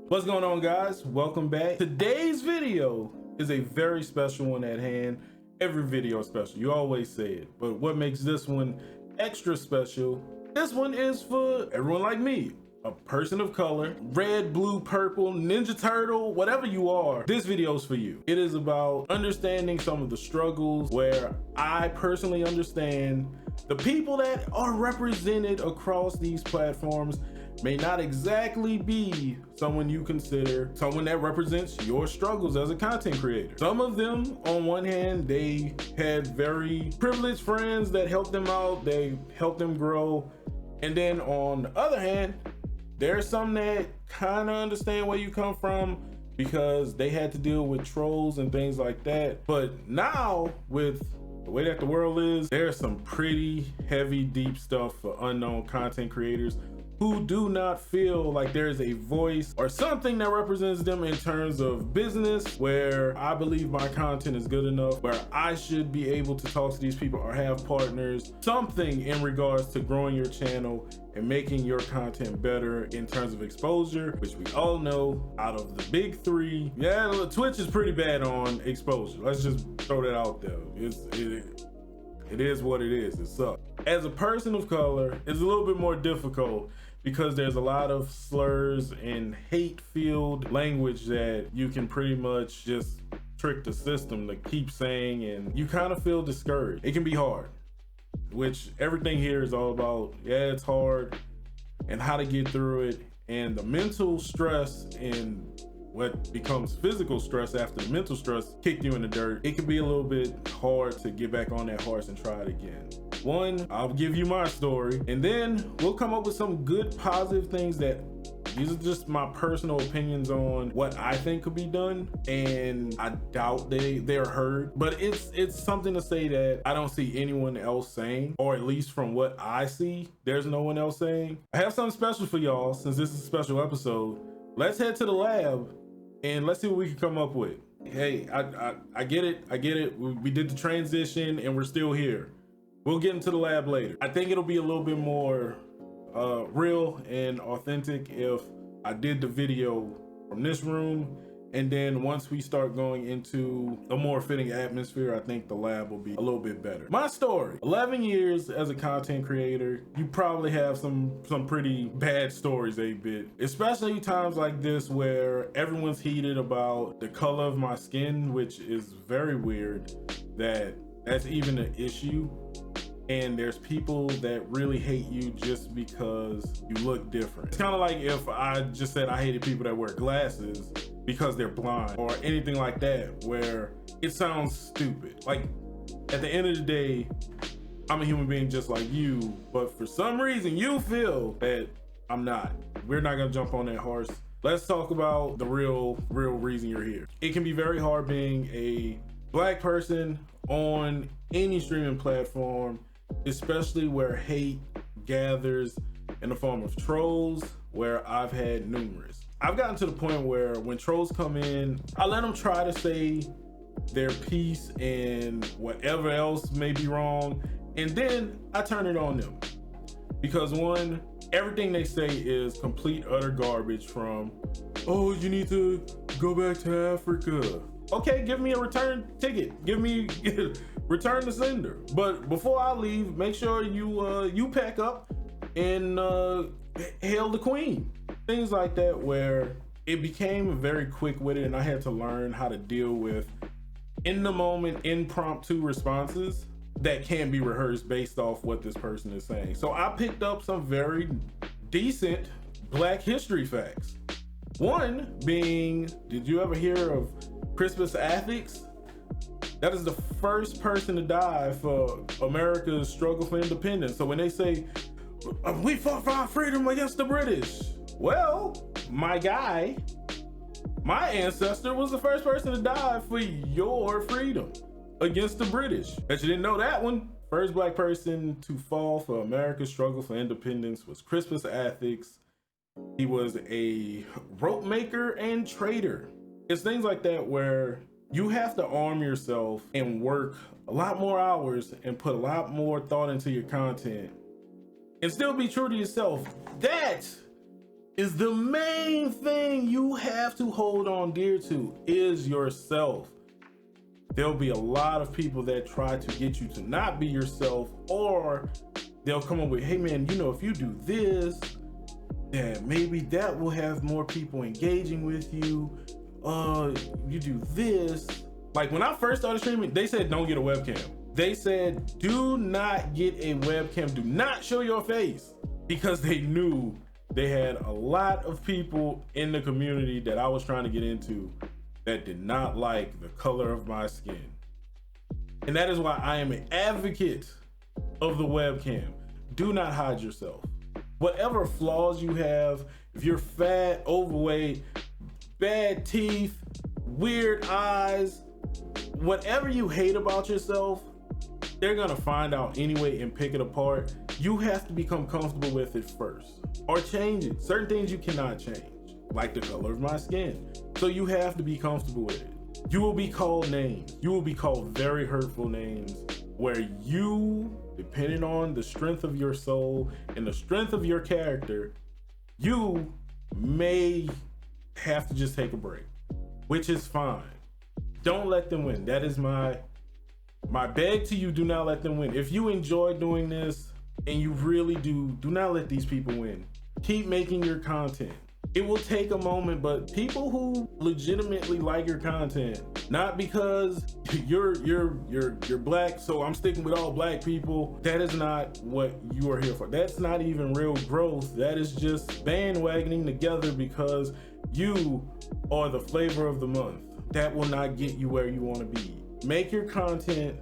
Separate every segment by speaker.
Speaker 1: What's going on, guys? Welcome back. Today's video is a very special one at hand. Every video is special, you always say it, but what makes this one extra special, this one is for everyone like me, a person of color, red, blue, purple, ninja turtle, whatever you are. This video is for you. It is about understanding some of the struggles where I personally understand the people that are represented across these platforms may not exactly be someone you consider someone that represents your struggles as a content creator. Some of them, on one hand, they had very privileged friends that helped them out, they helped them grow. And then on the other hand, there's some that kind of understand where you come from because they had to deal with trolls and things like that. But now, with the way that the world is, there's some pretty heavy, deep stuff for unknown content creators who do not feel like there's a voice or something that represents them in terms of business, where I believe my content is good enough, where I should be able to talk to these people or have partners, something in regards to growing your channel and making your content better in terms of exposure, which we all know out of the big three, yeah, Twitch is pretty bad on exposure. Let's just throw that out there. It is what it is. It sucks. As a person of color, it's a little bit more difficult because there's a lot of slurs and hate-filled language that you can pretty much just trick the system to keep saying, and you kind of feel discouraged. It can be hard, which everything here is all about. Yeah, it's hard, and how to get through it, and the mental stress and what becomes physical stress after the mental stress kick you in the dirt. It can be a little bit hard to get back on that horse and try it again. One, I'll give you my story, and then we'll come up with some good positive things that these are just my personal opinions on what I think could be done, and I doubt they're heard, but it's something to say that I don't see anyone else saying, or at least from what I see, there's no one else saying. I have something special for y'all. Since this is a special episode, let's head to the lab and let's see what we can come up with. Hey, I get it. We did the transition and we're still here. We'll get into the lab later. I think it'll be a little bit more real and authentic if I did the video from this room, and then once we start going into a more fitting atmosphere, I think the lab will be a little bit better. My story, 11 years as a content creator. You probably have some pretty bad stories, 8-bit, especially times like this where everyone's heated about the color of my skin, which is very weird that that's even an issue. And there's people that really hate you just because you look different. It's kind of like if I just said I hated people that wear glasses because they're blind or anything like that, where it sounds stupid. Like, at the end of the day, I'm a human being just like you, but for some reason you feel that I'm not. We're not gonna jump on that horse. Let's talk about the real reason you're here. It can be very hard being a Black person on any streaming platform, especially where hate gathers in the form of trolls, where I've had numerous. I've gotten to the point where when trolls come in, I let them try to say their piece and whatever else may be wrong, and then I turn it on them. Because one, everything they say is complete utter garbage, from, oh, you need to go back to Africa. Okay, give me a return ticket. Give me return the sender. But before I leave, make sure you pack up and hail the queen. Things like that, where it became very quick-witted, and I had to learn how to deal with in the moment impromptu responses that can be rehearsed based off what this person is saying. So I picked up some very decent Black history facts. One being, did you ever hear of Crispus Attucks? That is the first person to die for America's struggle for independence. So when they say, we fought for our freedom against the British, well, my guy, my ancestor, was the first person to die for your freedom against the British. Bet you didn't know that one. First Black person to fall for America's struggle for independence was Crispus Attucks. He was a rope maker and trader. It's things like that where you have to arm yourself and work a lot more hours and put a lot more thought into your content and still be true to yourself. That is the main thing you have to hold on dear to is yourself. There'll be a lot of people that try to get you to not be yourself, or they'll come up with, hey man, you know, if you do this, then maybe that will have more people engaging with you. You do this. Like when I first started streaming, they said don't get a webcam. They said do not get a webcam, do not show your face, because they knew they had a lot of people in the community that I was trying to get into that did not like the color of my skin. And that is why I am an advocate of the webcam. Do not hide yourself. Whatever flaws you have, if you're fat, overweight, bad teeth, weird eyes, whatever you hate about yourself, they're gonna find out anyway and pick it apart. You have to become comfortable with it first, or change it. Certain things you cannot change, like the color of my skin. So you have to be comfortable with it. You will be called names. You will be called very hurtful names, where you, depending on the strength of your soul and the strength of your character, you may have to just take a break, which is fine. Don't let them win. That is my beg to you. Do not let them win. If you enjoy doing this and you really do not let these people win. Keep making your content. It will take a moment, but people who legitimately like your content, not because you're black, so I'm sticking with all black people, that is not what you are here for. That's not even real growth. That is just bandwagoning together because you are the flavor of the month. That will not get you where you want to be. Make your content,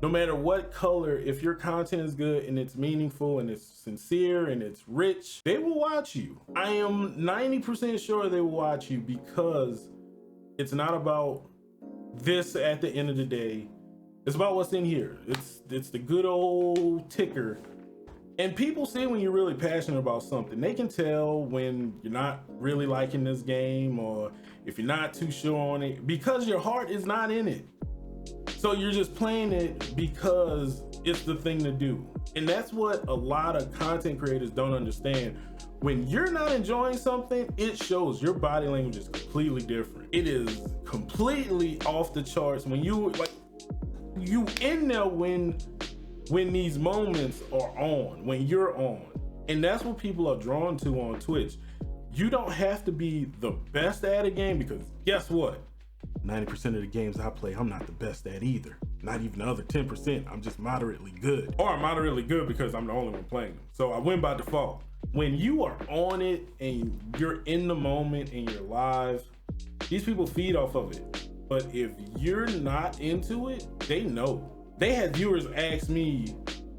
Speaker 1: no matter what color. If your content is good and it's meaningful and it's sincere and it's rich, they will watch you. I am 90% sure they will watch you, because it's not about this at the end of the day. It's about what's in here. It's the good old ticker. And people see when you're really passionate about something. They can tell when you're not really liking this game, or if you're not too sure on it, because your heart is not in it. So you're just playing it because it's the thing to do. And that's what a lot of content creators don't understand. When you're not enjoying something, it shows. Your body language is completely different. It is completely off the charts. When you in there when these moments are on, when you're on. And that's what people are drawn to on Twitch. You don't have to be the best at a game, because guess what? 90% of the games I play, I'm not the best at either. Not even the other 10%, I'm just moderately good. Or I'm moderately good because I'm the only one playing them. So I win by default. When you are on it and you're in the moment and you're live, these people feed off of it. But if you're not into it, they know. They had viewers ask me,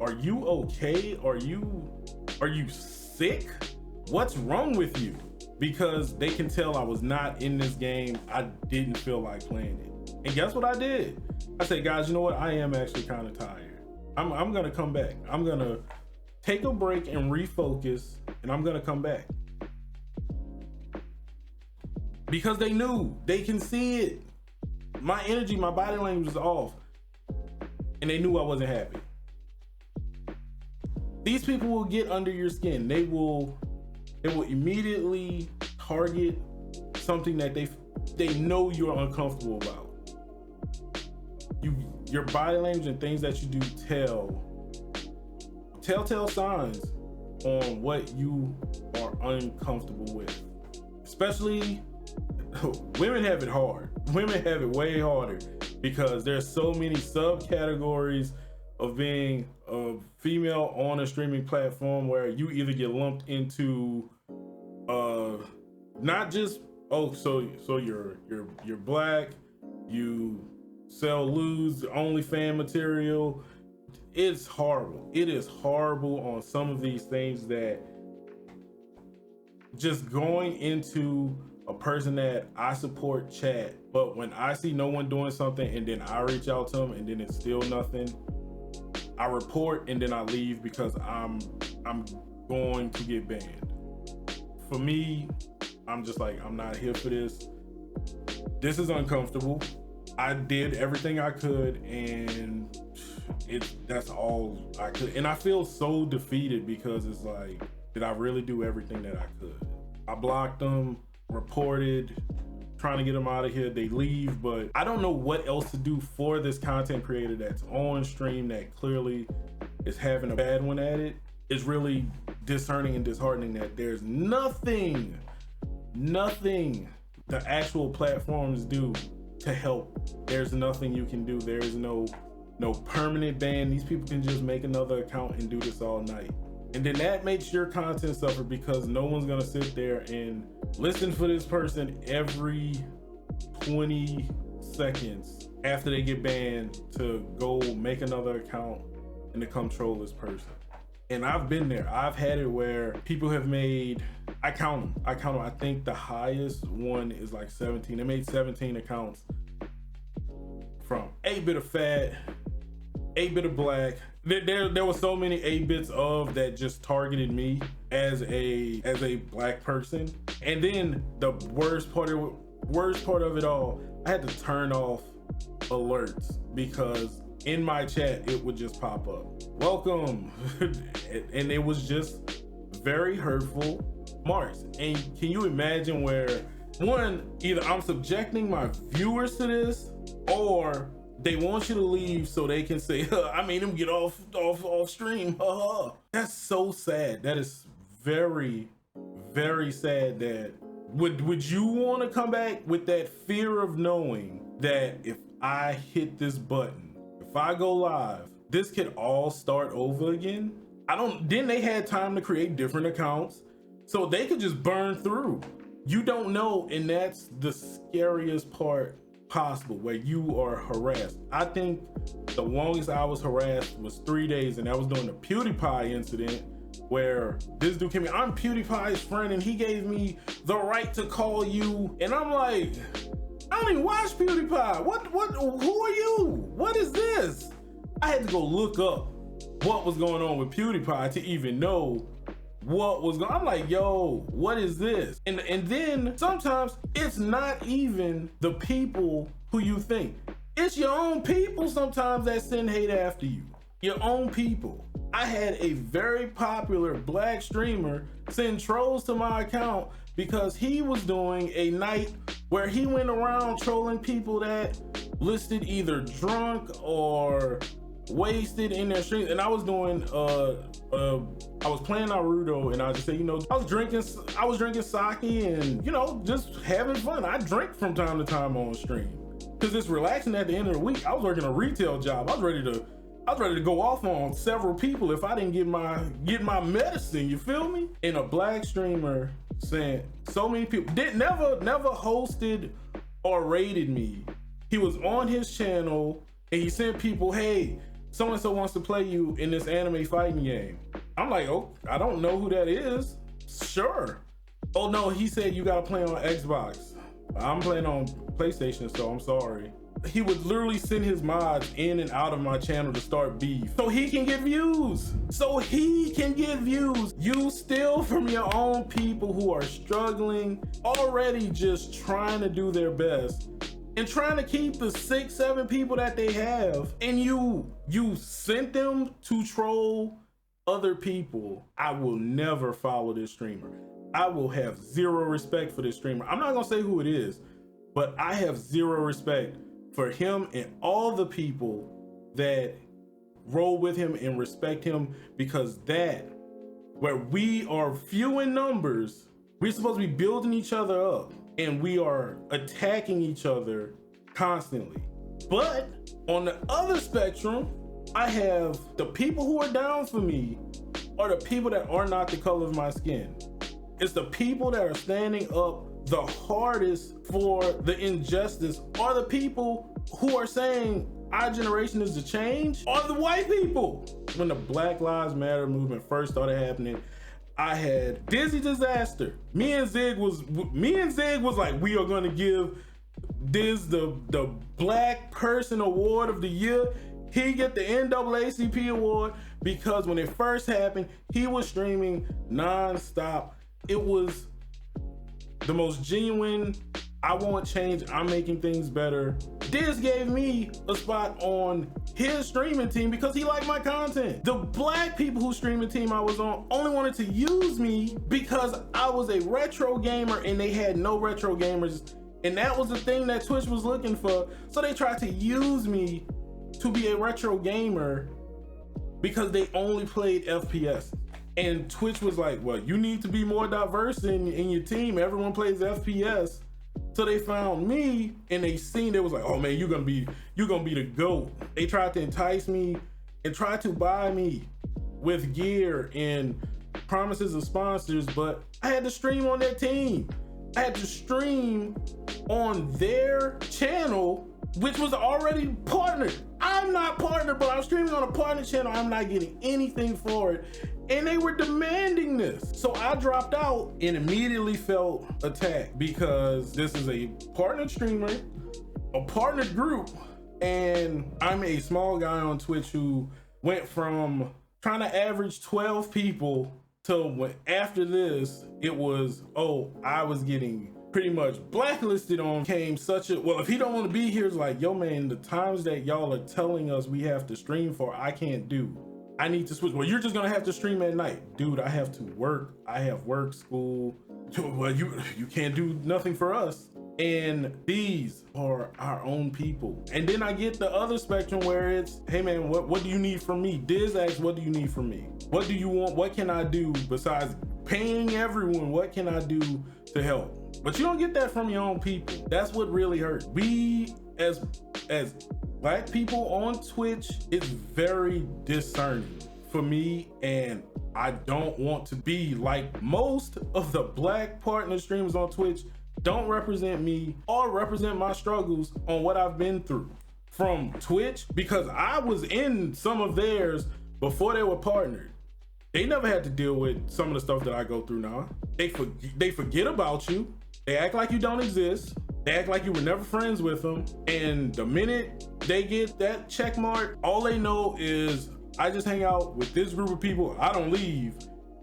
Speaker 1: are you okay? Are you sick? What's wrong with you? Because they can tell I was not in this game. I didn't feel like playing it. And guess what I did? I said, guys, you know what? I am actually kind of tired. I'm gonna come back. I'm gonna take a break and refocus, and I'm gonna come back. Because they knew, they can see it. My energy, my body language was off. And they knew I wasn't happy. These people will get under your skin. They will immediately target something that they know you're uncomfortable about. Your body language and things that you do telltale signs on what you are uncomfortable with. Especially women have it hard. Women have it way harder, because there's so many subcategories of being a female on a streaming platform, where you either get lumped into not just, oh, so you're black, you sell lewd OnlyFans material. It's horrible. It is horrible on some of these things, that just going into a person that I support chat, but when I see no one doing something and then I reach out to them and then it's still nothing, I report and then I leave, because I'm going to get banned. For me, I'm just like, I'm not here for this. This is uncomfortable. I did everything I could, and that's all I could. And I feel so defeated, because it's like, did I really do everything that I could? I blocked them, reported, trying to get them out of here. They leave, but I don't know what else to do for this content creator that's on stream that clearly is having a bad one at it. It's really discerning and disheartening that there's nothing the actual platforms do to help. There's nothing you can do. There's no permanent ban. These people can just make another account and do this all night. And then that makes your content suffer because no one's gonna sit there and listen for this person every 20 seconds after they get banned to go make another account and to come troll this person. And I've been there. I've had it where people have made, I count them. I think the highest one is like 17. They made 17 accounts from 8-bit of fat, 8-bit of black. There were so many 8-bits of that just targeted me as a black person. And then the worst part of it all, I had to turn off alerts because in my chat it would just pop up, welcome. And it was just very hurtful marks. And can you imagine where, one, either I'm subjecting my viewers to this, or they want you to leave so they can say, I made him get off stream. That's so sad. That is very, very sad. That would you want to come back with that fear of knowing that if I hit this button, if I go live, this could all start over again? Then they had time to create different accounts, so they could just burn through. You don't know, and that's the scariest part possible, where you are harassed. I think the longest I was harassed was 3 days, and that was during the PewDiePie incident, where this dude came in, I'm PewDiePie's friend, and he gave me the right to call you. And I'm like, I don't even watch PewDiePie. Who are you? What is this? I had to go look up what was going on with PewDiePie to even know what was going on. I'm like, yo, what is this? And then sometimes it's not even the people who you think. It's your own people sometimes that send hate after you. Your own people. I had a very popular black streamer send trolls to my account because he was doing a night where he went around trolling people that listed either drunk or wasted in their streams. And I was doing I was playing Naruto, and I just say, I was drinking sake and just having fun. I drink from time to time on stream because it's relaxing. At the end of the week, I was working a retail job. I was ready to go off on several people if I didn't get my medicine. You feel me? And a black streamer sent so many people, never hosted or rated me. He was on his channel and he sent people, hey, so and so wants to play you in this anime fighting game. I'm like, oh, I don't know who that is. Sure. Oh no, he said you gotta play on Xbox. I'm playing on PlayStation, so I'm sorry. He would literally send his mods in and out of my channel to start beef so he can get views. You steal from your own people who are struggling, already just trying to do their best and trying to keep the 6-7 people that they have, and you sent them to troll other people. I will never follow this streamer. I will have zero respect for this streamer. I'm not gonna say who it is, but I have zero respect for him and all the people that roll with him and respect him, because where we are few in numbers, we're supposed to be building each other up, and we are attacking each other constantly. But on the other spectrum, I have the people who are down for me are the people that are not the color of my skin. It's the people that are standing up the hardest for the injustice, are the people who are saying our generation is the change, are the white people. When the Black Lives Matter movement first started happening, I had Dizzy Disaster. Me and Zig was like, we are gonna give Diz the Black Person Award of the Year. He get the NAACP award because when it first happened, he was streaming non-stop. It was the most genuine, I want change, I'm making things better Diz gave me a spot on his streaming team because he liked my content. The black people whose streaming team I was on only wanted to use me because I was a retro gamer and they had no retro gamers. And that was the thing that Twitch was looking for. So they tried to use me to be a retro gamer because they only played FPS. And Twitch was like, well, you need to be more diverse in your team. Everyone plays FPS. So they found me and they seen, it was like, oh man, you're gonna be the GOAT. They tried to entice me and tried to buy me with gear and promises of sponsors, but I had to stream on their team. I had to stream on their channel, which was already partnered. I'm not partnered, but I'm streaming on a partner channel. I'm not getting anything for it. And they were demanding this. So I dropped out and immediately felt attacked because this is a partnered streamer, a partnered group. And I'm a small guy on Twitch who went from trying to average 12 people to after this, it was, oh, I was getting pretty much blacklisted on came such a, well, if he don't want to be here, it's like, yo man, the times that y'all are telling us we have to stream for, I can't do. I need to switch. Well, you're just gonna have to stream at night. Dude, I have to work. I have work, school. Well, you can't do nothing for us. And these are our own people. And then I get the other spectrum where it's, hey man, what do you need from me? Diz asks, what do you need from me? What do you want? What can I do besides paying everyone? What can I do to help? But you don't get that from your own people. That's what really hurts. We as black people on Twitch, it's very discerning for me, and I don't want to be like most of the black partner streamers on Twitch don't represent me or represent my struggles on what I've been through from Twitch, because I was in some of theirs before they were partnered. They never had to deal with some of the stuff that I go through now. They forget about you. They act like you don't exist. They act like you were never friends with them. And the minute they get that check mark, all they know is I just hang out with this group of people. I don't leave.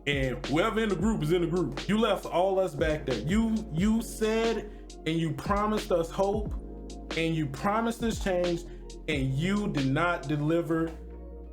Speaker 1: And whoever in the group is in the group. You left all us back there. You said and you promised us hope and you promised us change and you did not deliver.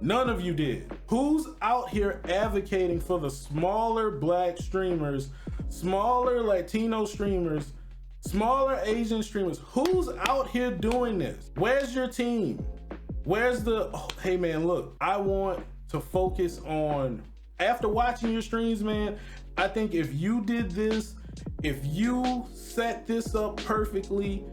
Speaker 1: None of you did. Who's out here advocating for the smaller black streamers, smaller Latino streamers, smaller Asian streamers? Who's out here doing this? Where's your team? Where's the, oh, hey man, look, I want to focus on, after watching your streams, man, I think if you did this, if you set this up perfectly,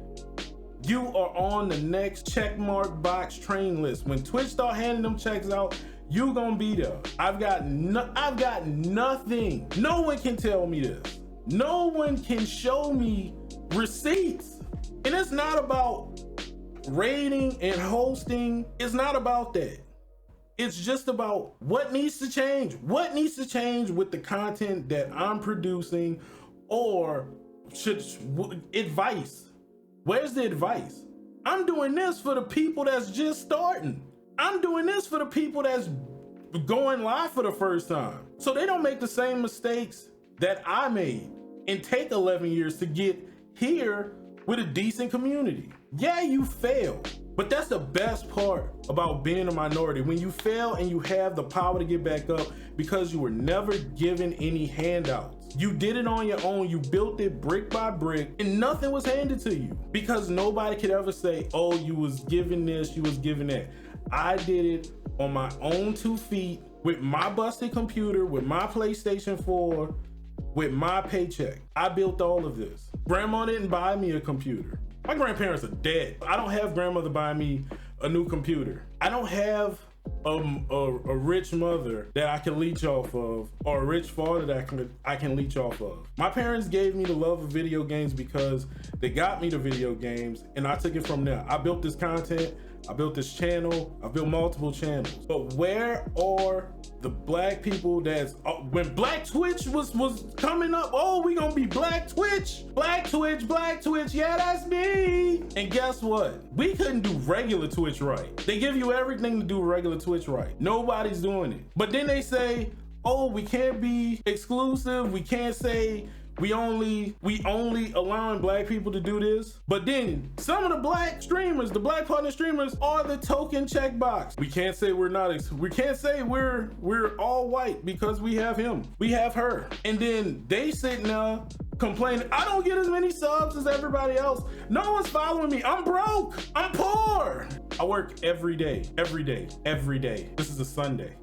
Speaker 1: you are on the next checkmark box train list. When Twitch start handing them checks out, you gonna be there. I've got nothing. No one can tell me this. No one can show me receipts. And it's not about rating and hosting. It's not about that. It's just about what needs to change. What needs to change with the content that I'm producing, or advice. Where's the advice? I'm doing this for the people that's just starting. I'm doing this for the people that's going live for the first time, so they don't make the same mistakes that I made and take 11 years to get here with a decent community. Yeah, you fail, but that's the best part about being a minority. When you fail and you have the power to get back up because you were never given any handouts. You did it on your own. You built it brick by brick and nothing was handed to you, because nobody could ever say, oh, you was given this, you was given that. I did it on my own 2 feet with my busted computer, with my PlayStation 4, with my paycheck. I built all of this. Grandma didn't buy me a computer. My grandparents are dead. I don't have grandmother buy me a new computer. I don't have a rich mother that I can leech off of, or a rich father that I can leech off of. My parents gave me the love of video games because they got me the video games, and I took it from there. I built this content, I built this channel, I built multiple channels. But where are the black people that's, when Black Twitch was coming up, oh, we gonna be Black Twitch, Black Twitch, Black Twitch, yeah, that's me. And guess what? We couldn't do regular Twitch right. They give you everything to do regular Twitch right. Nobody's doing it. But then they say, oh, we can't be exclusive. We can't say we only allowing black people to do this. But then some of the black streamers, the black partner streamers, are the token checkbox. We can't say we can't say we're all white because we have him, we have her. And then they sitting there complaining, I don't get as many subs as everybody else. No one's following me. I'm broke. I'm poor. I work every day. This is a Sunday.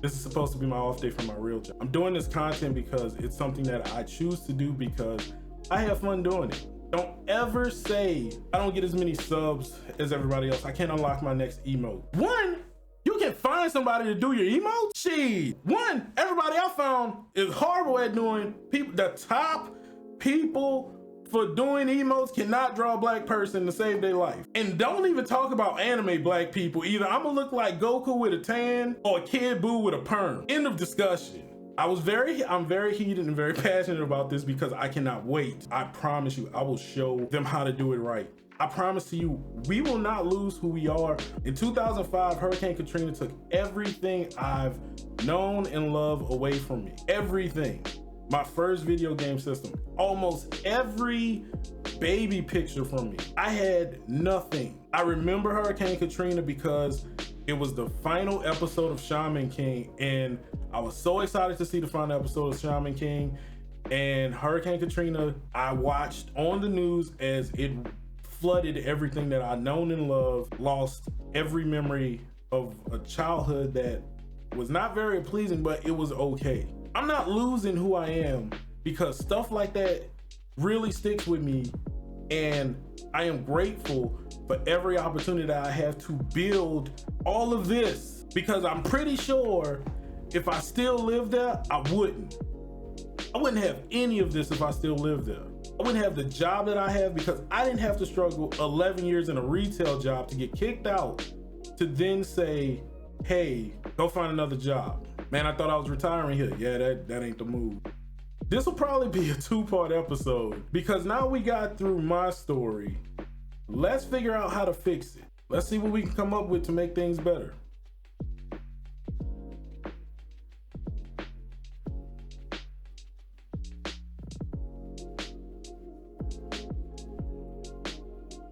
Speaker 1: This is supposed to be my off day from my real job. I'm doing this content because it's something that I choose to do because I have fun doing it. Don't ever say I don't get as many subs as everybody else. I can't unlock my next emote. One, you can find somebody to do your emotes. Shit. One, everybody I found is horrible at doing the top people for doing emotes cannot draw a black person to save their life. And don't even talk about anime black people either. I'm gonna look like Goku with a tan or Kid Buu with a perm. End of discussion. I'm very heated and very passionate about this because I cannot wait. I promise you, I will show them how to do it right. I promise to you, we will not lose who we are. In 2005, Hurricane Katrina took everything I've known and loved away from me. Everything. My first video game system, almost every baby picture from me. I had nothing. I remember Hurricane Katrina because it was the final episode of Shaman King, and I was so excited to see the final episode of Shaman King. And Hurricane Katrina, I watched on the news as it flooded everything that I'd known and loved, lost every memory of a childhood that was not very pleasing, but it was okay. I'm not losing who I am because stuff like that really sticks with me, and I am grateful for every opportunity that I have to build all of this, because I'm pretty sure if I still lived there, I wouldn't have any of this if I still lived there. I wouldn't have the job that I have because I didn't have to struggle 11 years in a retail job to get kicked out to then say, hey, go find another job. Man, I thought I was retiring here. Yeah, that ain't the move. This will probably be a 2-part episode because now we got through my story. Let's figure out how to fix it. Let's see what we can come up with to make things better.